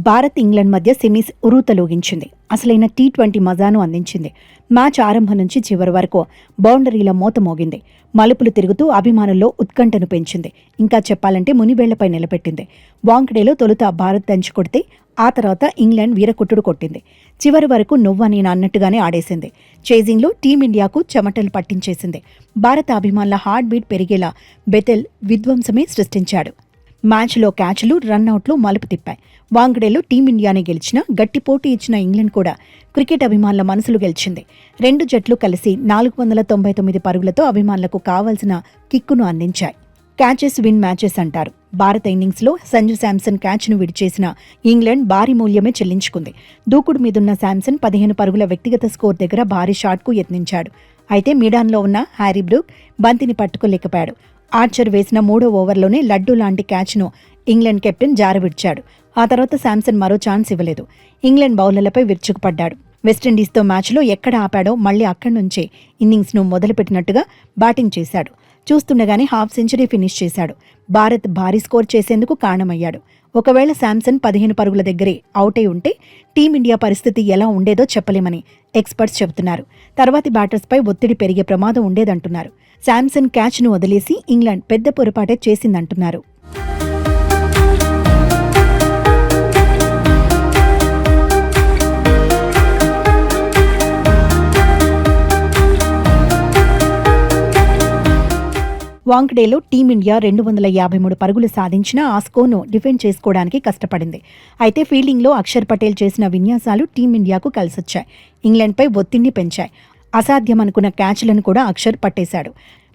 Bharat England మధ్య semis ఉరూతలూగించింది. అసలైన T20 మజాను అందించింది. మ్యాచ్ ఆరంభం నుంచి చివరి వరకు బౌండరీల మోత మోగింది. మలుపులు తిరుగుతూ అభిమానుల్లో ఉత్కంఠను పెంచింది. ఇంకా చెప్పాలంటే మునివేళ్లపై నిలబెట్టింది. వాంకడేలో తొలుత భారత్ దంచుకొడితే ఆ తర్వాత ఇంగ్లాండ్ వీరకుట్టుడు కొట్టింది. చివరి వరకు నువ్వా నేను అన్నట్టుగానే ఆడేసింది. చేజింగ్లో టీమిండియాకు చెమటలు పట్టించేసింది. భారత అభిమానుల హార్ట్ బీట్ పెరిగేలా బెతెల్ విధ్వంసమే సృష్టించాడు. మ్యాచ్లో క్యాచ్లు, రన్అవుట్లు మలుపు తిప్పాయి. వాంకడేలో టీమిండియానే గెలిచినా గట్టి పోటీ ఇచ్చిన ఇంగ్లాండ్ కూడా క్రికెట్ అభిమానుల మనసులు గెలిచింది. రెండు జట్లు కలిసి 499 పరుగులతో అభిమానులకు కావాల్సిన కిక్కును అందించాయి. క్యాచెస్ విన్ మ్యాచెస్ అంటారు. భారత ఇన్నింగ్స్లో సంజు శాంసన్ క్యాచ్ను విడిచేసిన ఇంగ్లాండ్ భారీ మూల్యమే చెల్లించుకుంది. దూకుడు మీదున్న శాంసన్ 15 పరుగుల వ్యక్తిగత స్కోర్ దగ్గర భారీ షాట్కు యత్నించాడు. అయితే మీడాన్లో ఉన్న హ్యారీ బ్రూక్ బంతిని పట్టుకోలేకపోయాడు. ఆర్చర్ వేసిన 3వ ఓవర్లోనే లడ్డూ లాంటి క్యాచ్ను ఇంగ్లాండ్ కెప్టెన్ జారవిడ్చాడు. ఆ తర్వాత శాంసన్ మరో ఛాన్స్ ఇవ్వలేదు. ఇంగ్లాండ్ బౌలర్లపై విరుచుకుపడ్డాడు. వెస్టిండీస్తో మ్యాచ్లో ఎక్కడ ఆపాడో మళ్లీ అక్కడి నుంచే ఇన్నింగ్స్ను మొదలుపెట్టినట్టుగా బ్యాటింగ్ చేశాడు. చూస్తుండగానే హాఫ్ సెంచరీ ఫినిష్ చేశాడు. భారత్ భారీ స్కోర్ చేసేందుకు కారణమయ్యాడు. ఒకవేళ శాంసన్ 15 పరుగుల దగ్గరే అవుటై ఉంటే టీమిండియా పరిస్థితి ఎలా ఉండేదో చెప్పలేమని ఎక్స్పర్ట్స్ చెబుతున్నారు. తర్వాతి బ్యాటర్స్పై ఒత్తిడి పెరిగే ప్రమాదం ఉండేదంటున్నారు. శాంసన్ క్యాచ్ను వదిలేసి ఇంగ్లాండ్ పెద్ద పొరపాటే చేసిందంటున్నారు. వాంకడేలో టీమిండియా 253 పరుగులు సాధించినా ఆ స్కోర్ను డిఫెండ్ చేసుకోవడానికి కష్టపడింది. అయితే ఫీల్డింగ్లో అక్షర్ పటేల్ చేసిన విన్యాసాలు టీమిండియాకు కలిసొచ్చాయి. ఇంగ్లాండ్పై ఒత్తిడిని పెంచాయి. అసాధ్యమనుకున్న క్యాచ్లను కూడా అక్షర్ పట్టేశాడు.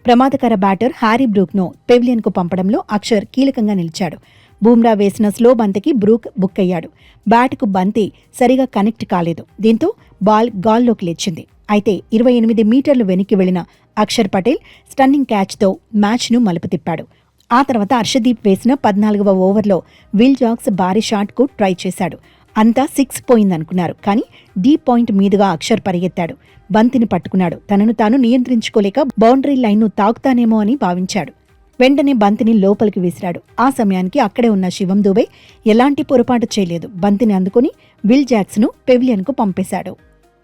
ప్రమాదకర బ్యాటర్ హ్యారీ బ్రూక్ను పెవిలియన్కు పంపడంలో అక్షర్ కీలకంగా నిలిచాడు. బూమ్రా వేసిన స్లో బంతికి బ్రూక్ బుక్కయ్యాడు. బ్యాట్కు బంతి సరిగా కనెక్ట్ కాలేదు. దీంతో బాల్ గాల్లోకి లేచింది. అయితే 28 మీటర్లు వెనక్కి వెళ్లిన అక్షర్ పటేల్ స్టన్నింగ్ క్యాచ్తో మ్యాచ్ను మలుపు తిప్పాడు. ఆ తర్వాత హర్షదీప్ వేసిన 14వ ఓవర్లో విల్ జాక్స్ భారీ షాట్కు ట్రై చేశాడు. అంతా 6 పోయిందనుకున్నారు. కానీ డీప్ పాయింట్ మీదుగా అక్షర్ పరిగెత్తాడు. బంతిని పట్టుకున్నాడు. తనను తాను నియంత్రించుకోలేక బౌండరీ లైన్ను తాకుతానేమో అని భావించాడు. వెంటనే బంతిని లోపలికి విసిరాడు. ఆ సమయానికి అక్కడే ఉన్న శివం దుబే ఎలాంటి పొరపాటు చేయలేదు. బంతిని అందుకుని విల్ జాక్స్ను పెవిలియన్కు పంపేశాడు.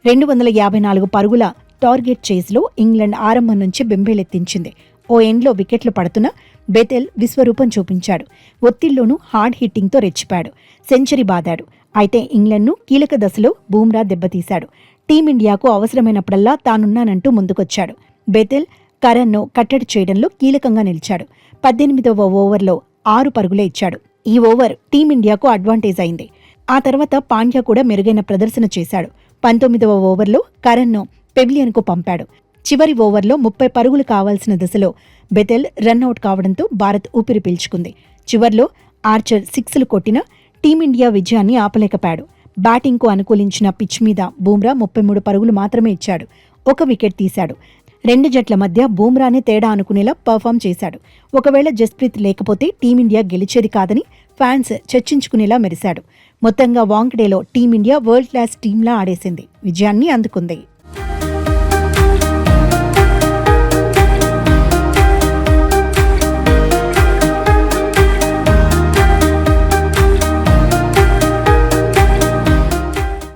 254 పరుగుల టార్గెట్ చేజ్లో ఇంగ్లాండ్ ఆరంభం నుంచి బెంబేలెత్తించింది. ఓ ఎండ్లో వికెట్లు పడుతున్న బెతెల్ విశ్వరూపం చూపించాడు. ఒత్తిళ్లోనూ హార్డ్ హిట్టింగ్తో రెచ్చిపాడు. సెంచరీ బాదాడు. అయితే ఇంగ్లాండ్ను కీలక దశలో బూమ్రా దెబ్బతీశాడు. టీమిండియాకు అవసరమైనప్పుడల్లా తానున్నానంటూ ముందుకొచ్చాడు. బెతెల్ కరన్ను కట్టడి చేయడంలో కీలకంగా నిలిచాడు. 18వ ఓవర్లో 6 పరుగులే ఇచ్చాడు. ఈ ఓవర్ టీమిండియాకు అడ్వాంటేజ్ అయింది. ఆ తర్వాత పాండ్యా కూడా మెరుగైన ప్రదర్శన చేశాడు. 19వ ఓవర్లో కరన్ను పెవిలియన్కు పంపాడు. చివరి ఓవర్లో 30 పరుగులు కావాల్సిన దశలో బెతెల్ రన్అవుట్ కావడంతో భారత్ ఊపిరి పీల్చుకుంది. చివర్లో ఆర్చర్ 6లు కొట్టినా టీమిండియా విజయాన్ని ఆపలేకపోయాడు. బ్యాటింగ్కు అనుకూలించిన పిచ్ మీద బూమ్రా 33 పరుగులు మాత్రమే ఇచ్చాడు. 1 వికెట్ తీశాడు. రెండు జట్ల మధ్య బూమ్రానే తేడా అనుకునేలా పర్ఫామ్ చేశాడు. ఒకవేళ జస్ప్రీత్ లేకపోతే టీమిండియా గెలిచేది కాదని ఫ్యాన్స్ చర్చించుకునేలా మెరిశాడు. మొత్తంగా వాంకడేలో టీమిండియా వరల్డ్ క్లాస్ టీంలా ఆడేసింది. విజయాన్ని అందుకుంది.